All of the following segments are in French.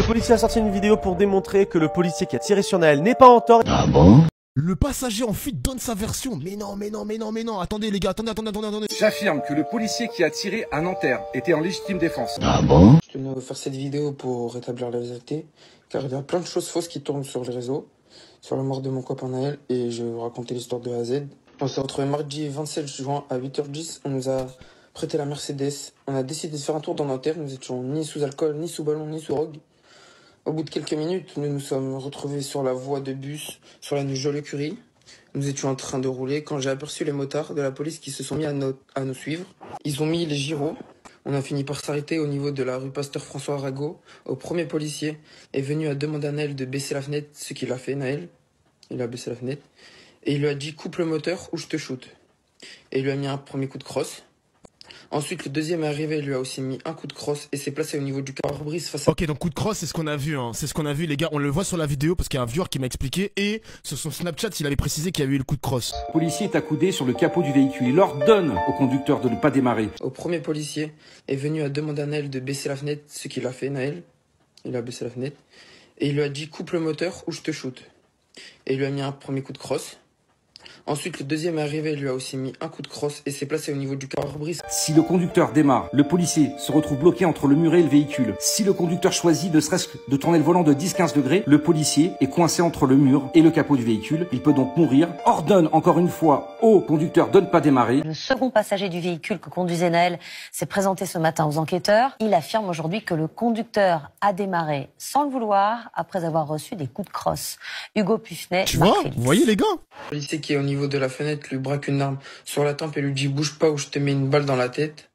Le policier a sorti une vidéo pour démontrer que le policier qui a tiré sur Naël n'est pas en tort. Ah bon? Le passager en fuite donne sa version. Mais non. Attendez les gars, attendez. J'affirme que le policier qui a tiré à Nanterre était en légitime défense. Ah bon? Je tenais à faire cette vidéo pour rétablir la vérité, car il y a plein de choses fausses qui tournent sur les réseaux, sur la mort de mon copain Naël, et je vais vous raconter l'histoire de A à Z. On s'est retrouvés mardi 27 juin à 8h10, on nous a prêté la Mercedes, on a décidé de faire un tour dans Nanterre, nous étions ni sous alcool, ni sous ballon, ni sous drogue. Au bout de quelques minutes, nous nous sommes retrouvés sur la voie de bus, sur la Jolie-Curie. Nous étions en train de rouler quand j'ai aperçu les motards de la police qui se sont mis à nous suivre. Ils ont mis les gyros. On a fini par s'arrêter au niveau de la rue Pasteur François Arago. Au premier policier est venu à demander à Naël de baisser la fenêtre, ce qu'il a fait, Naël. Il a baissé la fenêtre. Et il lui a dit « coupe le moteur ou je te shoot ». Et il lui a mis un premier coup de crosse. Ensuite, le deuxième est arrivé, il lui a aussi mis un coup de crosse et s'est placé au niveau du pare-brise face à... Ok, donc coup de crosse, c'est ce qu'on a vu, hein. C'est ce qu'on a vu, les gars. On le voit sur la vidéo parce qu'il y a un viewer qui m'a expliqué. Et sur son Snapchat, il avait précisé qu'il y avait eu le coup de crosse. Le policier est accoudé sur le capot du véhicule. Il ordonne au conducteur de ne pas démarrer. Au premier policier est venu à demander à Naël de baisser la fenêtre, ce qu'il a fait, Naël. Il a baissé la fenêtre. Et il lui a dit « coupe le moteur ou je te shoot ». Et il lui a mis un premier coup de crosse. Ensuite, le deuxième est arrivé, il lui a aussi mis un coup de crosse et s'est placé au niveau du pare-brise. Si le conducteur démarre, le policier se retrouve bloqué entre le muret et le véhicule. Si le conducteur choisit ne serait-ce que de tourner le volant de 10-15 degrés, le policier est coincé entre le mur et le capot du véhicule. Il peut donc mourir. Ordonne encore une fois au conducteur de ne pas démarrer. Le second passager du véhicule que conduisait Naël s'est présenté ce matin aux enquêteurs. Il affirme aujourd'hui que le conducteur a démarré sans le vouloir après avoir reçu des coups de crosse. Hugo Puffnet, Tu vois, vous voyez les gars? Le policier qui est au niveau de la fenêtre lui braque une arme sur la tempe et lui dit « bouge pas ou je te mets une balle dans la tête ».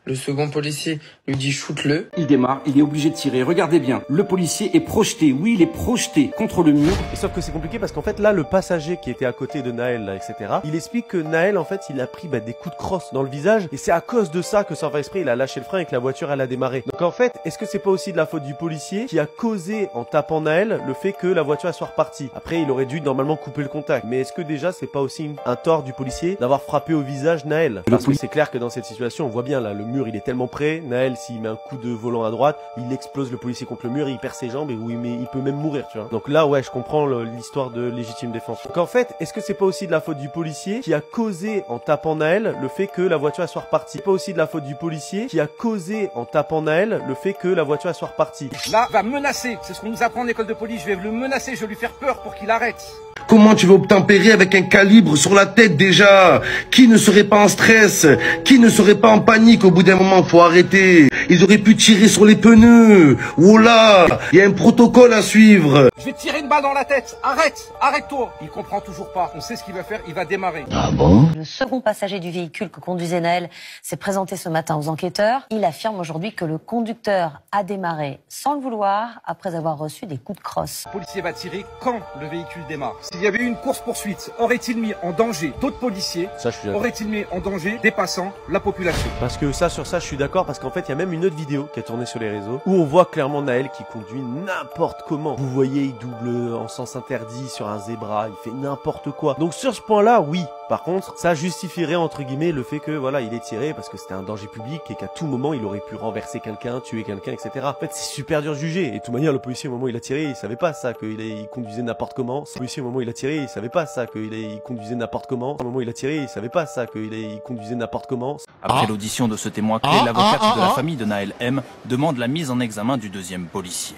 Le second policier lui dit « shoot-le ». Il démarre, il est obligé de tirer. Regardez bien, le policier est projeté. Oui, il est projeté contre le mur. Et sauf que c'est compliqué parce qu'en fait là le passager qui était à côté de Naël là, etc. Il explique que Naël en fait il a pris des coups de crosse dans le visage et c'est à cause de ça que sans faire exprès il a lâché le frein et que la voiture elle a démarré. Donc en fait est-ce que c'est pas aussi de la faute du policier qui a causé en tapant Naël le fait que la voiture elle soit repartie? Après il aurait dû normalement couper le contact, mais est-ce que déjà c'est pas aussi un tort du policier d'avoir frappé au visage Naël? Parce que c'est clair que dans cette situation on voit bien là le mur il est tellement près, Naël s'il met un coup de volant à droite il explose le policier contre le mur, il perd ses jambes et oui, mais il peut même mourir, tu vois. Donc là ouais je comprends l'histoire de légitime défense. Donc en fait est-ce que c'est pas aussi de la faute du policier qui a causé en tapant Naël le fait que la voiture elle soit repartie? C'est pas aussi de la faute du policier qui a causé en tapant Naël le fait que la voiture elle soit repartie? Là, va menacer. C'est ce qu'on nous apprend en école de police. Je vais le menacer, je vais lui faire peur pour qu'il arrête. Comment tu veux obtempérer avec un calibre sur la tête déjà? Qui ne serait pas en stress? Qui ne serait pas en panique? Au bout d'un moment, faut arrêter. Ils auraient pu tirer sur les pneus. Oh là, il y a un protocole à suivre. Je vais te tirer une balle dans la tête. Arrête-toi. Il comprend toujours pas. On sait ce qu'il va faire, il va démarrer. Ah bon? Le second passager du véhicule que conduisait Naël s'est présenté ce matin aux enquêteurs. Il affirme aujourd'hui que le conducteur a démarré sans le vouloir après avoir reçu des coups de crosse. Le policier va tirer quand le véhicule démarre. S'il y avait eu une course-poursuite, aurait-il mis en danger d'autres policiers? Ça je suis d'accord. Aurait-il mis en danger des passants, la population? Parce que sur ça je suis d'accord parce qu'en fait il y a même une autre vidéo qui a tourné sur les réseaux où on voit clairement Naël qui conduit n'importe comment. Vous voyez il double en sens interdit sur un zébra, il fait n'importe quoi. Donc sur ce point là oui. Par contre, ça justifierait entre guillemets le fait que voilà il est tiré parce que c'était un danger public et qu'à tout moment il aurait pu renverser quelqu'un, tuer quelqu'un, etc. En fait c'est super dur de juger. Et de toute manière le policier au moment où il a tiré il savait pas ça qu'il conduisait n'importe comment. Le policier au moment où il a tiré il savait pas ça qu'il conduisait n'importe comment. Au moment où il a tiré il savait pas ça qu'il conduisait n'importe comment. Après l'audition de ce témoin clé, l'avocate de la famille de Naël M demande la mise en examen du deuxième policier.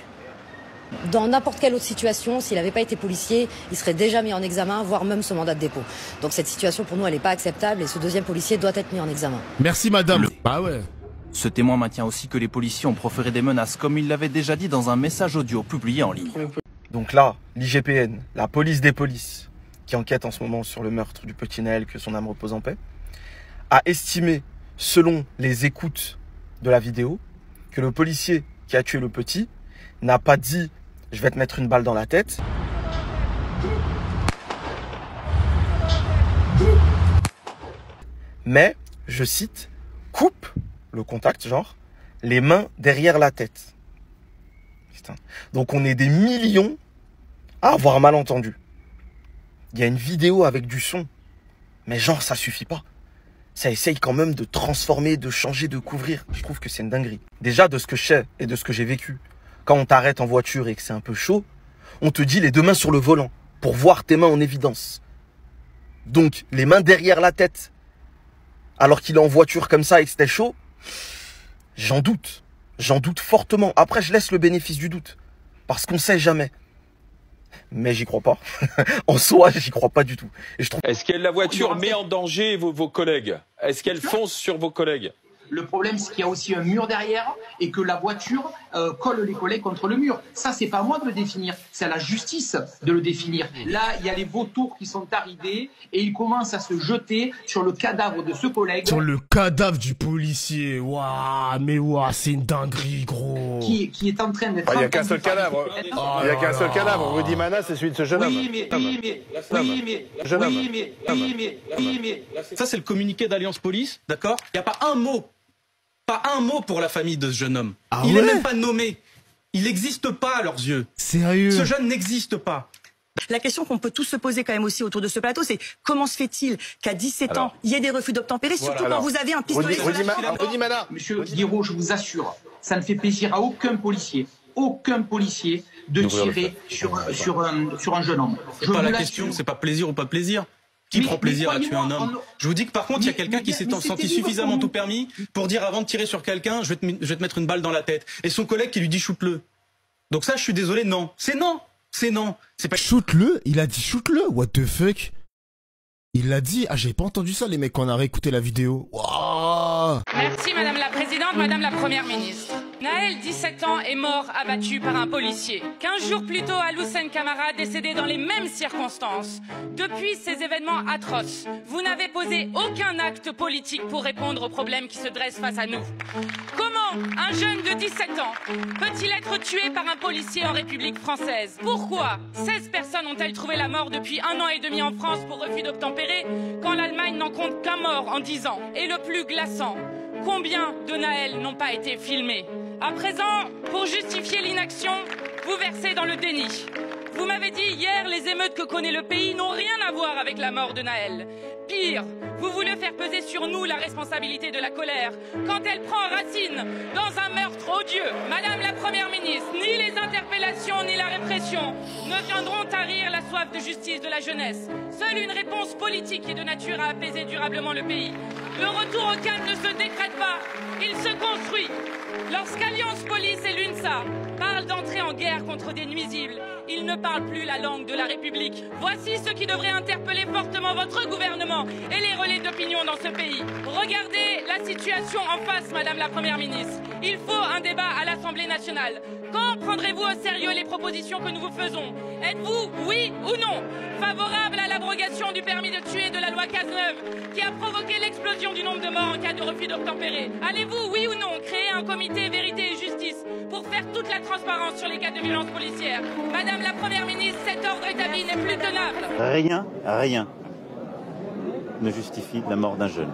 Dans n'importe quelle autre situation, s'il n'avait pas été policier, il serait déjà mis en examen, voire même son mandat de dépôt. Donc cette situation pour nous elle n'est pas acceptable et ce deuxième policier doit être mis en examen. Merci madame. Bah ouais. Ce témoin maintient aussi que les policiers ont proféré des menaces, comme il l'avait déjà dit dans un message audio publié en ligne. Donc là, l'IGPN, la police des polices, qui enquête en ce moment sur le meurtre du petit Naël, que son âme repose en paix, a estimé, selon les écoutes de la vidéo, que le policier qui a tué le petit n'a pas dit « je vais te mettre une balle dans la tête ». Mais, je cite, coupe le contact, genre, les mains derrière la tête. Putain. Donc on est des millions à avoir mal entendu. Il y a une vidéo avec du son, mais genre ça suffit pas. Ça essaye quand même de transformer, de changer, de couvrir. Je trouve que c'est une dinguerie. Déjà de ce que je sais et de ce que j'ai vécu. quand on t'arrête en voiture et que c'est un peu chaud, on te dit les deux mains sur le volant pour voir tes mains en évidence. Donc, les mains derrière la tête, alors qu'il est en voiture comme ça et que c'était chaud, j'en doute. J'en doute fortement. Après, je laisse le bénéfice du doute. Parce qu'on sait jamais. Mais j'y crois pas. En soi, j'y crois pas du tout. Est-ce que la voiture met en danger vos collègues? Est-ce qu'elle fonce sur vos collègues? Le problème, c'est qu'il y a aussi un mur derrière et que la voiture colle les collègues contre le mur. Ça, c'est pas à moi de le définir, c'est à la justice de le définir. Là, il y a les vautours qui sont arrivés et ils commencent à se jeter sur le cadavre de ce collègue. Sur le cadavre du policier. Waouh, mais waouh, c'est une dinguerie, gros. Qui est en train d'être... Il n'y a qu'un seul cadavre. Il n'y a qu'un seul cadavre. Rudy Mana, c'est celui de ce jeune homme. Ça, c'est le communiqué d'Alliance Police, d'accord? Il n'y a pas un mot. Pas un mot pour la famille de ce jeune homme. Ah il ouais? n'est même pas nommé. Il n'existe pas à leurs yeux. Sérieux? Ce jeune n'existe pas. La question qu'on peut tous se poser quand même aussi autour de ce plateau, c'est comment se fait-il qu'à 17 ans, il y ait des refus d'obtempérer, surtout quand vous avez un pistolet sur la tête. Monsieur Guiraud, je vous assure, ça ne fait plaisir à aucun policier de tirer sur un jeune homme. C'est pas la question, c'est pas plaisir ou pas plaisir. Qui prend plaisir à tuer un homme? Je vous dis que par contre, il y a quelqu'un qui s'est senti suffisamment tout permis pour dire avant de tirer sur quelqu'un, je vais te mettre une balle dans la tête. Et son collègue qui lui dit shoot-le. Donc ça, je suis désolé, non. C'est non. C'est non. C'est pas... Shoot-le? Il a dit shoot-le? What the fuck? Il l'a dit? Ah, j'avais pas entendu ça, les mecs, quand on a réécouté la vidéo. Wow. Merci, Madame la Présidente, Madame la Première Ministre. Naël, 17 ans, est mort abattu par un policier. 15 jours plus tôt, Alhoussen Camara, décédé dans les mêmes circonstances. Depuis ces événements atroces, vous n'avez posé aucun acte politique pour répondre aux problèmes qui se dressent face à nous. Comment un jeune de 17 ans peut-il être tué par un policier en République française? Pourquoi 16 personnes ont-elles trouvé la mort depuis 1 an et demi en France pour refus d'obtempérer, quand l'Allemagne n'en compte qu'un mort en 10 ans? Et le plus glaçant, combien de Naël n'ont pas été filmés? À présent, pour justifier l'inaction, vous versez dans le déni. Vous m'avez dit hier, les émeutes que connaît le pays n'ont rien à voir avec la mort de Naël. Pire, vous voulez faire peser sur nous la responsabilité de la colère quand elle prend racine dans un meurtre odieux. Madame la Première Ministre, ni les interpellations ni la répression ne viendront tarir la soif de justice de la jeunesse. Seule une réponse politique est de nature à apaiser durablement le pays. Le retour au calme ne se décrète pas, il se construit. Lorsqu'Alliance Police et l'UNSA parlent d'entrer en guerre contre des nuisibles, ils ne parlent plus la langue de la République. Voici ce qui devrait interpeller fortement votre gouvernement et les relais d'opinion dans ce pays. Regardez la situation en face, Madame la Première Ministre. Il faut un débat à l'Assemblée nationale. Quand prendrez-vous au sérieux les propositions que nous vous faisons? Êtes-vous, oui ou non, favorable à l'abrogation du permis de tuer de la loi Cazeneuve, qui a provoqué l'explosion du nombre de morts en cas de refus d'obtempérer? Allez-vous, oui ou non, créer un comité vérité et justice pour faire toute la transparence sur les cas de violence policière? Madame la Première Ministre, cet ordre établi n'est plus tenable. Rien ne justifie la mort d'un jeune.